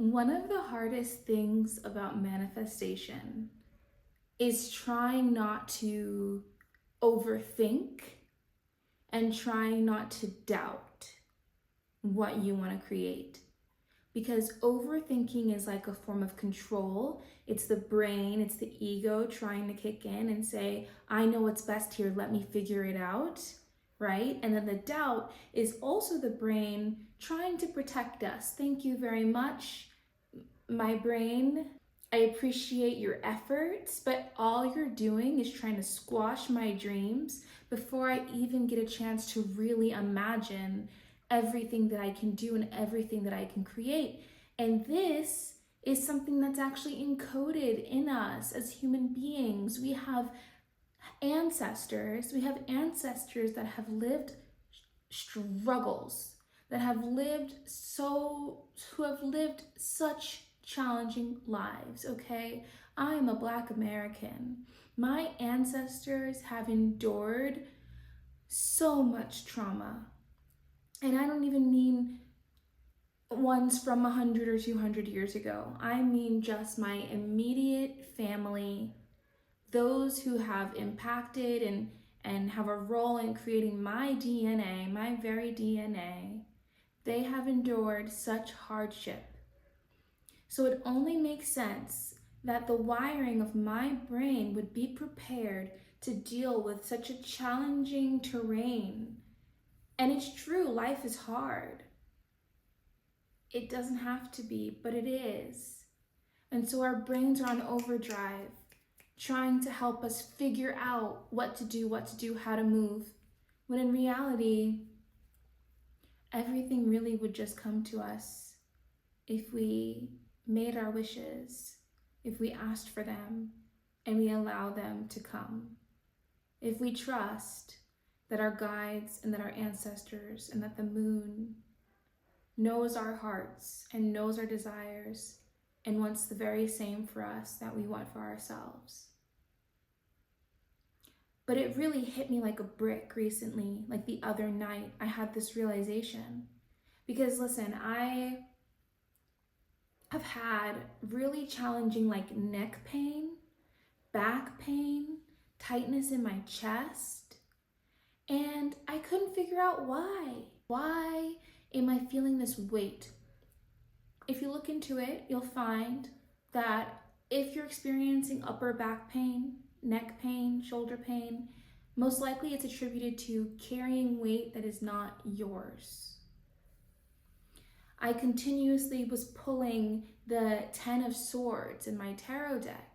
One of the hardest things about manifestation is trying not to overthink and trying not to doubt what you want to create. Because overthinking is like a form of control. It's the brain, it's the ego trying to kick in and say, I know what's best here, let me figure it out, right? And then the doubt is also the brain trying to protect us. Thank you very much, my brain. I appreciate your efforts, but all you're doing is trying to squash my dreams before I even get a chance to really imagine everything that I can do and everything that I can create. And this is something that's actually encoded in us as human beings. We have ancestors that have lived struggles, that have lived who have lived such challenging lives, okay? I am a Black American. My ancestors have endured so much trauma. And I don't even mean ones from 100 or 200 years ago. I mean just my immediate family, those who have impacted and have a role in creating my DNA, my very DNA. They have endured such hardship. So it only makes sense that the wiring of my brain would be prepared to deal with such a challenging terrain. And it's true, life is hard. It doesn't have to be, but it is. And so our brains are on overdrive, trying to help us figure out what to do, how to move. When in reality, everything really would just come to us if we made our wishes, if we asked for them, and we allow them to come. If we trust that our guides and that our ancestors and that the moon knows our hearts and knows our desires and wants the very same for us that we want for ourselves. But it really hit me like a brick recently, like the other night. I had this realization. Because listen, I have had really challenging like neck pain, back pain, tightness in my chest, and I couldn't figure out why. Why am I feeling this weight? If you look into it, you'll find that if you're experiencing upper back pain, neck pain, shoulder pain, most likely it's attributed to carrying weight that is not yours. I continuously was pulling the 10 of Swords in my tarot deck.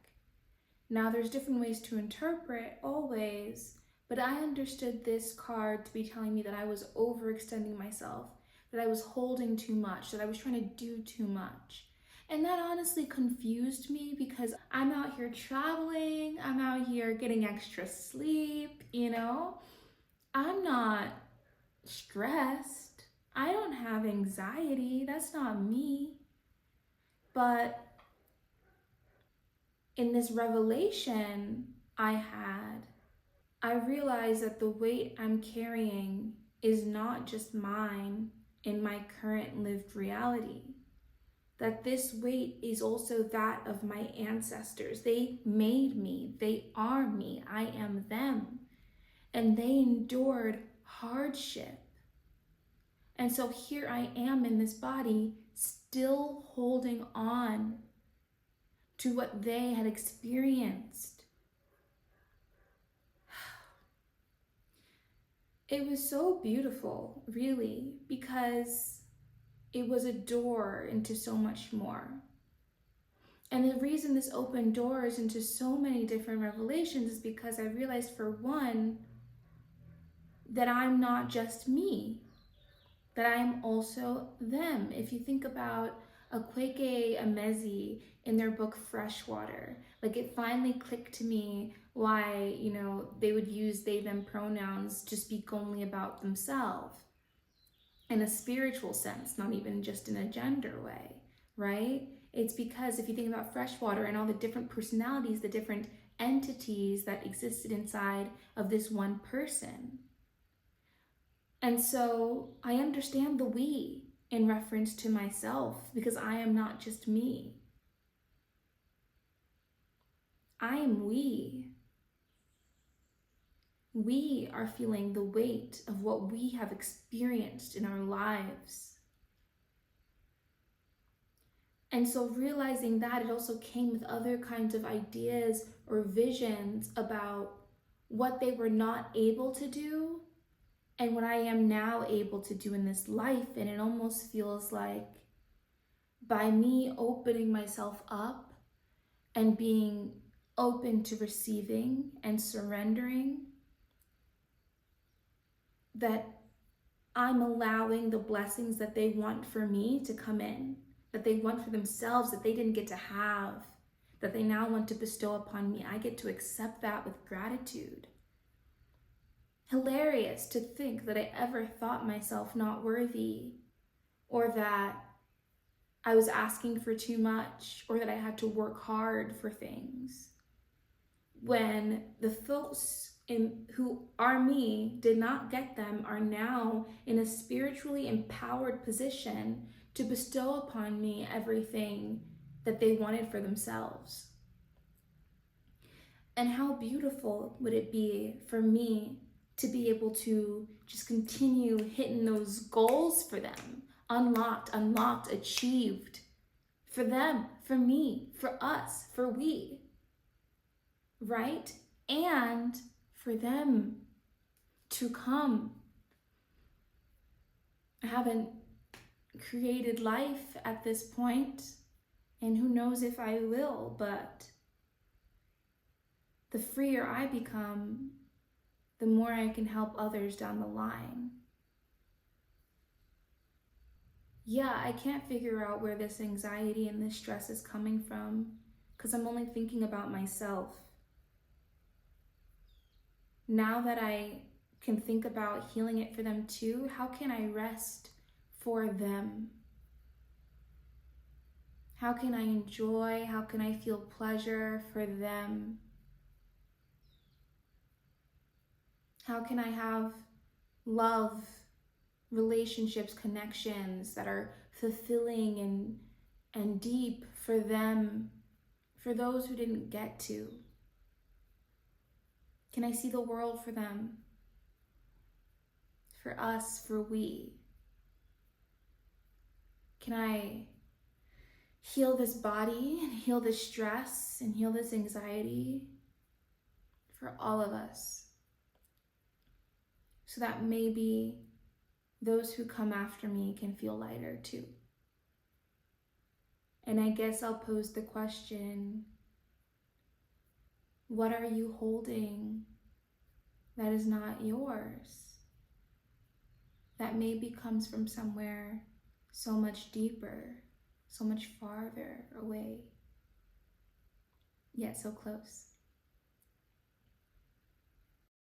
Now there's different ways to interpret, always, but I understood this card to be telling me that I was overextending myself, that I was holding too much, that I was trying to do too much. And that honestly confused me because I'm out here traveling, I'm out here getting extra sleep, I'm not stressed. I don't have anxiety. That's not me. But in this revelation I realized that the weight I'm carrying is not just mine in my current lived reality. That this weight is also that of my ancestors. They made me. They are me. I am them. And they endured hardship. And so here I am in this body, still holding on to what they had experienced. It was so beautiful, really, because it was a door into so much more. And the reason this opened doors into so many different revelations is because I realized, for one, that I'm not just me, that I am also them. If you think about Akweke Emezi in their book Freshwater, like it finally clicked to me why, they would use they, them pronouns to speak only about themselves in a spiritual sense, not even just in a gender way, right? It's because if you think about Freshwater and all the different personalities, the different entities that existed inside of this one person. And so I understand the we in reference to myself, because I am not just me. I am we. We are feeling the weight of what we have experienced in our lives. And so realizing that, it also came with other kinds of ideas or visions about what they were not able to do and what I am now able to do in this life. And it almost feels like by me opening myself up and being open to receiving and surrendering, that I'm allowing the blessings that they want for me to come in, that they want for themselves, that they didn't get to have, that they now want to bestow upon me. I get to accept that with gratitude. Hilarious to think that I ever thought myself not worthy, or that I was asking for too much, or that I had to work hard for things. When the folks who are me did not get them are now in a spiritually empowered position to bestow upon me everything that they wanted for themselves. And how beautiful would it be for me to be able to just continue hitting those goals for them, unlocked, achieved, for them, for me, for us, for we, right? And for them to come. I haven't created life at this point, and who knows if I will, but the freer I become, the more I can help others down the line. Yeah, I can't figure out where this anxiety and this stress is coming from, because I'm only thinking about myself. Now that I can think about healing it for them too, how can I rest for them? How can I enjoy? How can I feel pleasure for them? How can I have love, relationships, connections that are fulfilling and deep for them, for those who didn't get to? Can I see the world for them? For us, for we? Can I heal this body and heal this stress and heal this anxiety for all of us, so that maybe those who come after me can feel lighter too? And I guess I'll pose the question, what are you holding that is not yours? That maybe comes from somewhere so much deeper, so much farther away, yet so close.